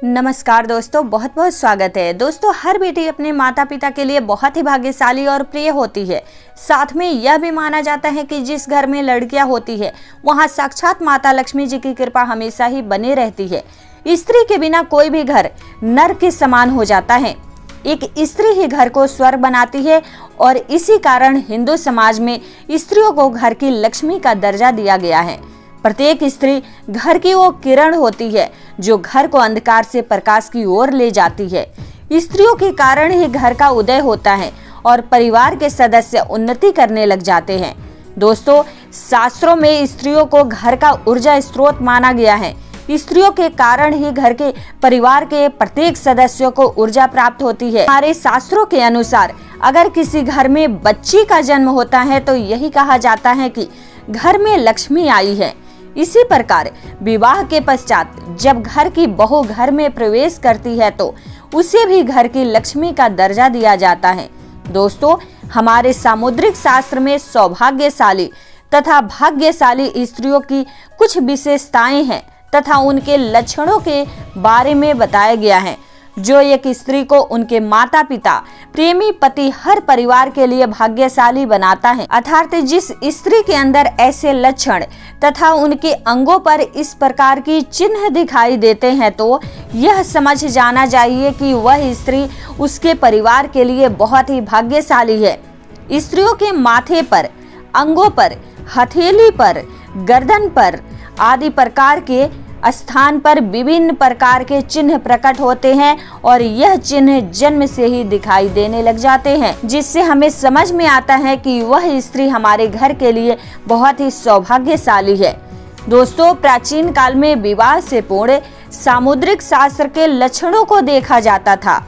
नमस्कार दोस्तों, बहुत बहुत स्वागत है। दोस्तों, हर बेटी अपने माता पिता के लिए बहुत ही भाग्यशाली और प्रिय होती है। साथ में यह भी माना जाता है कि जिस घर में लड़कियां होती है वहां साक्षात माता लक्ष्मी जी की कृपा हमेशा ही बनी रहती है। स्त्री के बिना कोई भी घर नर्क के समान हो जाता है। एक स्त्री ही घर को स्वर्ग बनाती है और इसी कारण हिंदू समाज में स्त्रियों को घर की लक्ष्मी का दर्जा दिया गया है। प्रत्येक स्त्री घर की वो किरण होती है जो घर को अंधकार से प्रकाश की ओर ले जाती है। स्त्रियों के कारण ही घर का उदय होता है और परिवार के सदस्य उन्नति करने लग जाते हैं। दोस्तों, शास्त्रों में स्त्रियों को घर का ऊर्जा स्रोत माना गया है। स्त्रियों के कारण ही घर के परिवार के प्रत्येक सदस्यों को ऊर्जा प्राप्त होती है। हमारे शास्त्रों के अनुसार अगर किसी घर में बच्ची का जन्म होता है तो यही कहा जाता है कि घर में लक्ष्मी आई है। इसी प्रकार विवाह के पश्चात जब घर की बहू घर में प्रवेश करती है तो उसे भी घर की लक्ष्मी का दर्जा दिया जाता है। दोस्तों, हमारे सामुद्रिक शास्त्र में सौभाग्यशाली तथा भाग्यशाली स्त्रियों की कुछ विशेषताएं हैं तथा उनके लक्षणों के बारे में बताया गया है जो एक स्त्री को उनके माता पिता प्रेमी पति हर परिवार के लिए भाग्यशाली बनाता है। अर्थात जिस स्त्री के अंदर ऐसे लक्षण तथा उनके अंगों पर इस प्रकार की चिन्ह दिखाई देते हैं तो यह समझ जाना चाहिए कि वह स्त्री उसके परिवार के लिए बहुत ही भाग्यशाली है। स्त्रियों के माथे पर, अंगों पर, हथेली पर, गर्दन पर आदि प्रकार के स्थान पर विभिन्न प्रकार के चिन्ह प्रकट होते हैं और यह चिन्ह जन्म से ही दिखाई देने लग जाते हैं, जिससे हमें समझ में आता है कि वह स्त्री हमारे घर के लिए बहुत ही सौभाग्यशाली है। दोस्तों, प्राचीन काल में विवाह से पूर्व सामुद्रिक शास्त्र के लक्षणों को देखा जाता था,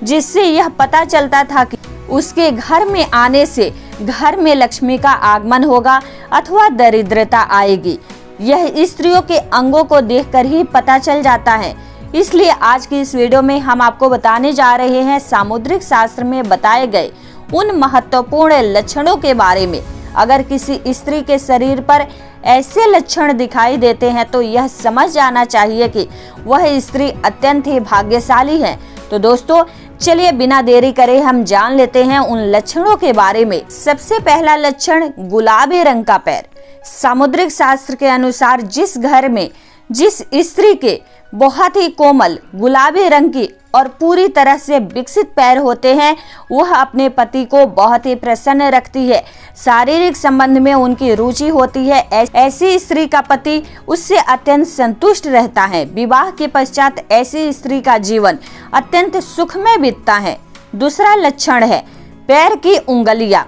जिससे यह पता चलता था कि उसके घर में आने से घर में लक्ष्मी का आगमन होगा अथवा दरिद्रता आएगी। यह स्त्रियों के अंगों को देखकर ही पता चल जाता है। इसलिए आज की इस वीडियो में हम आपको बताने जा रहे हैं सामुद्रिक शास्त्र में बताए गए उन महत्वपूर्ण लक्षणों के बारे में। अगर किसी स्त्री के शरीर पर ऐसे लक्षण दिखाई देते हैं तो यह समझ जाना चाहिए कि वह स्त्री अत्यंत ही भाग्यशाली है। तो दोस्तों, चलिए बिना देरी करे हम जान लेते हैं उन लक्षणों के बारे में। सबसे पहला लक्षण, गुलाबी रंग का पैर। सामुद्रिक शास्त्र के अनुसार जिस घर में जिस स्त्री के बहुत ही कोमल गुलाबी रंग की और पूरी तरह से विकसित पैर होते हैं वह अपने पति को बहुत ही प्रसन्न रखती है। शारीरिक संबंध में उनकी रुचि होती है। ऐसी स्त्री का पति उससे अत्यंत संतुष्ट रहता है। विवाह के पश्चात ऐसी स्त्री का जीवन अत्यंत सुखमय बीतता है। दूसरा लक्षण है पैर की उंगलियां।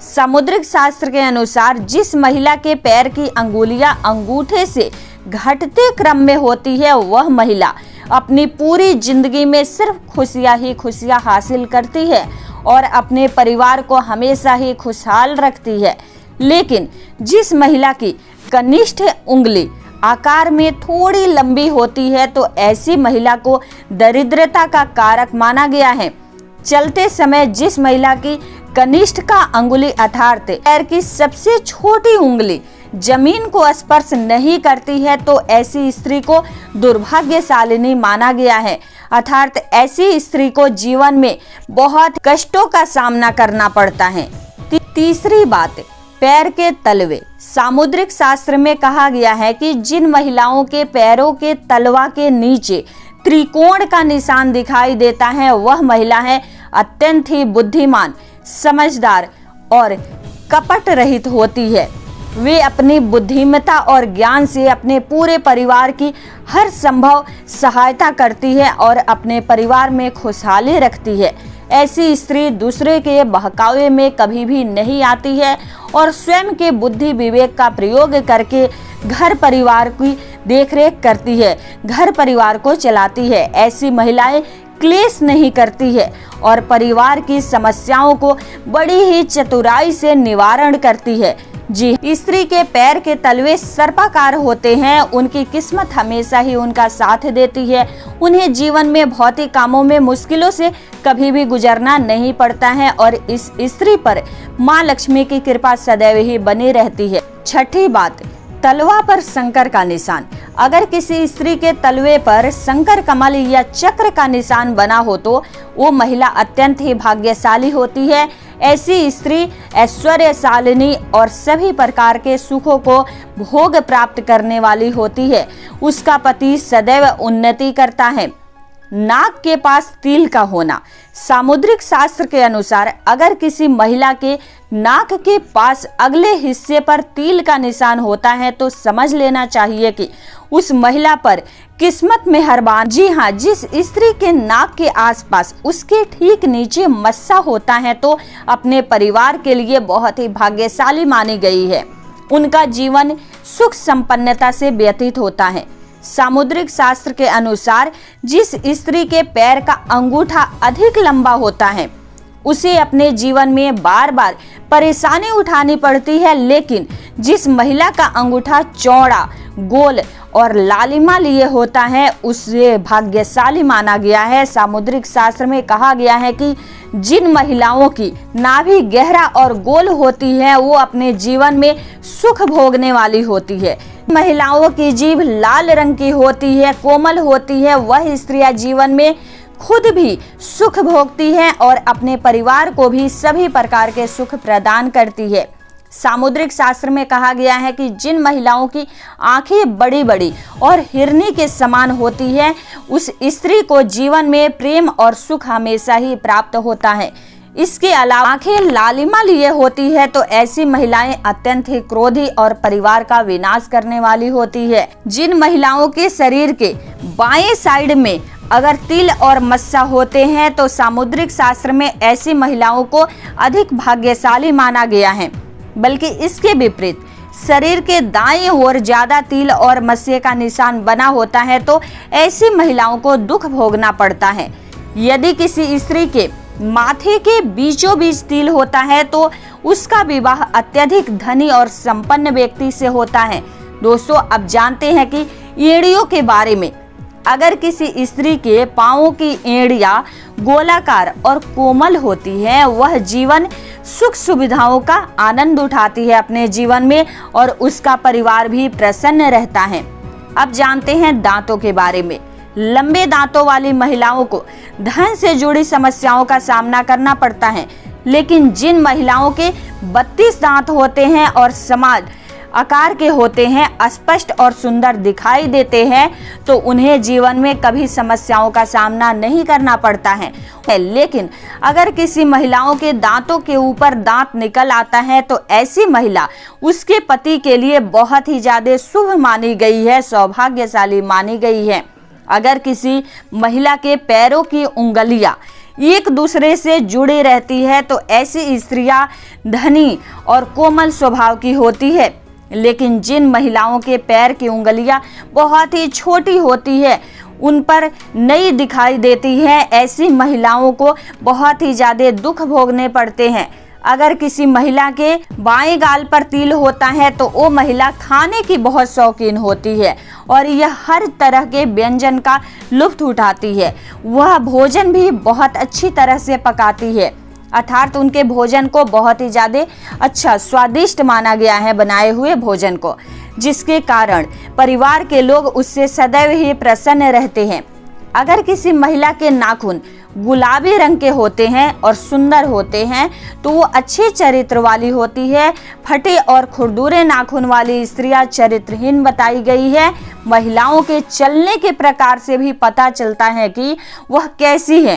सामुद्रिक शास्त्र के अनुसार जिस महिला के पैर की अंगुलियां अंगूठे से घटते क्रम में होती है वह महिला अपनी पूरी जिंदगी में सिर्फ खुशियां ही खुशियां हासिल करती है और अपने परिवार को हमेशा ही खुशहाल रखती है। लेकिन जिस महिला की कनिष्ठ उंगली आकार में थोड़ी लंबी होती है तो ऐसी महिला को दरिद्रता का कारक माना गया है। चलते समय जिस महिला की कनिष्ठ का अंगुली अर्थात पैर की सबसे छोटी उंगली जमीन को स्पर्श नहीं करती है तो ऐसी स्त्री को दुर्भाग्यशालिनी माना गया है। अर्थात ऐसी स्त्री को जीवन में बहुत कष्टों का सामना करना पड़ता है। तीसरी बात, पैर के तलवे। सामुद्रिक शास्त्र में कहा गया है कि जिन महिलाओं के पैरों के तलवा के नीचे त्रिकोण का निशान दिखाई देता है वह महिला है अत्यंत ही बुद्धिमान, समझदार और कपट रहित होती है। वे अपनी बुद्धिमत्ता और ज्ञान से अपने पूरे परिवार की हर संभव सहायता करती है और अपने परिवार में खुशहाली रखती है। ऐसी स्त्री दूसरे के बहकावे में कभी भी नहीं आती है और स्वयं के बुद्धि विवेक का प्रयोग करके घर परिवार की देखरेख करती है, घर परिवार को चलाती है। ऐसी महिलाएं क्लेश नहीं करती है और परिवार की समस्याओं को बड़ी ही चतुराई से निवारण करती है। जी, स्त्री के पैर के तलवे सर्पाकार होते हैं। उनकी किस्मत हमेशा ही उनका साथ देती है। उन्हें जीवन में भौतिक कामों में मुश्किलों से कभी भी गुजरना नहीं पड़ता है और इस स्त्री पर माँ लक्ष्मी की कृपा सदैव ही बनी रहती है। छठी बात, तलवा पर शंकर का निशान। अगर किसी स्त्री के तलवे पर शंकर कमल या चक्र का निशान बना हो तो वो महिला अत्यंत ही भाग्यशाली होती है। ऐसी स्त्री ऐश्वर्यशालिनी और सभी प्रकार के सुखों को भोग प्राप्त करने वाली होती है। उसका पति सदैव उन्नति करता है। नाक के पास तिल का होना। सामुद्रिक शास्त्र के अनुसार अगर किसी महिला के नाक के पास अगले हिस्से पर तिल का निशान होता है तो समझ लेना चाहिए कि उस महिला पर किस्मत मेहरबान। जी हाँ, जिस स्त्री के नाक के आसपास उसके ठीक नीचे मस्सा होता है तो अपने परिवार के लिए बहुत ही भाग्यशाली मानी गई है। उनका जीवन सुख संपन्नता से व्यतीत होता है। सामुद्रिक शास्त्र के अनुसार जिस स्त्री के पैर का अंगूठा अधिक लंबा होता है उसे अपने जीवन में बार बार परेशानी उठानी पड़ती है, लेकिन जिस महिला का अंगूठा चौड़ा, गोल और लालिमा लिए होता है उसे भाग्यशाली माना गया है। सामुद्रिक शास्त्र में कहा गया है कि जिन महिलाओं की नाभि गहरा और गोल होती है वो अपने जीवन में सुख भोगने वाली होती है। महिलाओं की जीभ लाल रंग की होती है, कोमल होती है, वह स्त्रियां जीवन में खुद भी सुख भोगती है और अपने परिवार को भी सभी प्रकार के सुख प्रदान करती है। सामुद्रिक शास्त्र में कहा गया है कि जिन महिलाओं की आंखें बड़ी बड़ी और हिरनी के समान होती है उस स्त्री को जीवन में प्रेम और सुख हमेशा ही प्राप्त होता है। इसके अलावा आंखें लालिमा लिए होती है तो ऐसी महिलाएं अत्यंत ही क्रोधी और परिवार का विनाश करने वाली होती है। जिन महिलाओं के शरीर के बाएं साइड में अगर तिल और मस्सा होते हैं तो सामुद्रिक शास्त्र में ऐसी महिलाओं को अधिक भाग्यशाली माना गया है, बल्कि इसके विपरीत शरीर के दाएं ओर ज्यादा तिल और मस्से का निशान बना होता है तो ऐसी महिलाओं को दुख भोगना पड़ता है। यदि किसी स्त्री के माथे के बीचों बीच तिल होता है तो उसका विवाह अत्यधिक धनी और संपन्न व्यक्ति से होता है। दोस्तों, अब जानते हैं कि एड़ियों के बारे में। अगर किसी स्त्री के पांवों की एड़ियां गोलाकार और कोमल होती है वह जीवन सुख सुविधाओं का आनंद उठाती है अपने जीवन में और उसका परिवार भी प्रसन्न रहता है। अब जानते हैं दांतों के बारे में। लंबे दांतों वाली महिलाओं को धन से जुड़ी समस्याओं का सामना करना पड़ता है, लेकिन जिन महिलाओं के 32 दांत होते हैं और समान आकार के होते हैं, स्पष्ट और सुंदर दिखाई देते हैं तो उन्हें जीवन में कभी समस्याओं का सामना नहीं करना पड़ता है। लेकिन अगर किसी महिलाओं के दांतों के ऊपर दांत निकल आता है तो ऐसी महिला उसके पति के लिए बहुत ही ज्यादा शुभ मानी गई है, सौभाग्यशाली मानी गई है। अगर किसी महिला के पैरों की उंगलियां एक दूसरे से जुड़ी रहती है तो ऐसी स्त्रियां धनी और कोमल स्वभाव की होती है, लेकिन जिन महिलाओं के पैर की उंगलियां बहुत ही छोटी होती है, उन पर नई दिखाई देती है, ऐसी महिलाओं को बहुत ही ज्यादा दुख भोगने पड़ते हैं। अगर किसी महिला के बाएं गाल पर तिल होता है तो वो महिला खाने की बहुत शौकीन होती है और यह हर तरह के व्यंजन का लुत्फ उठाती है। वह भोजन भी बहुत अच्छी तरह से पकाती है, अर्थात उनके भोजन को बहुत ही ज्यादा अच्छा स्वादिष्ट माना गया है बनाए हुए भोजन को, जिसके कारण परिवार के लोग उससे सदैव ही प्रसन्न रहते हैं। अगर किसी महिला के नाखून गुलाबी रंग के होते हैं और सुंदर होते हैं तो वो अच्छे चरित्र वाली होती है। फटे और खुरदुरे नाखून वाली स्त्रियां चरित्रहीन बताई गई है। महिलाओं के चलने के प्रकार से भी पता चलता है कि वह कैसी है।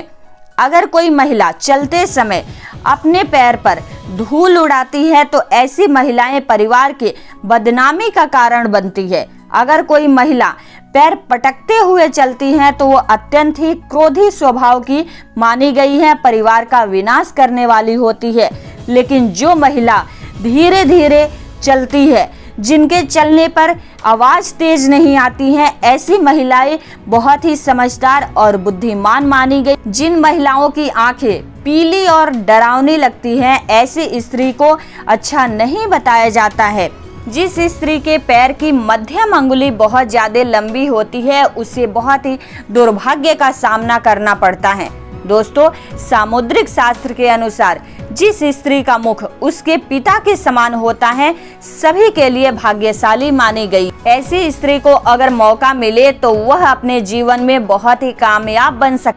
अगर कोई महिला चलते समय अपने पैर पर धूल उड़ाती है तो ऐसी महिलाएं परिवार के बदनामी का कारण बनती है। अगर कोई महिला पैर पटकते हुए चलती हैं तो वो अत्यंत ही क्रोधी स्वभाव की मानी गई है, परिवार का विनाश करने वाली होती है। लेकिन जो महिला धीरे धीरे चलती है, जिनके चलने पर आवाज तेज नहीं आती है, ऐसी महिलाएं बहुत ही समझदार और बुद्धिमान मानी गई। जिन महिलाओं की आंखें पीली और डरावनी लगती हैं, ऐसी स्त्री को अच्छा नहीं बताया जाता है। जिस स्त्री के पैर की मध्यम अंगुली बहुत ज्यादा लंबी होती है उसे बहुत ही दुर्भाग्य का सामना करना पड़ता है। दोस्तों, सामुद्रिक शास्त्र के अनुसार जिस स्त्री का मुख उसके पिता के समान होता है, सभी के लिए भाग्यशाली मानी गई। ऐसी स्त्री को अगर मौका मिले तो वह अपने जीवन में बहुत ही कामयाब बन सकती है।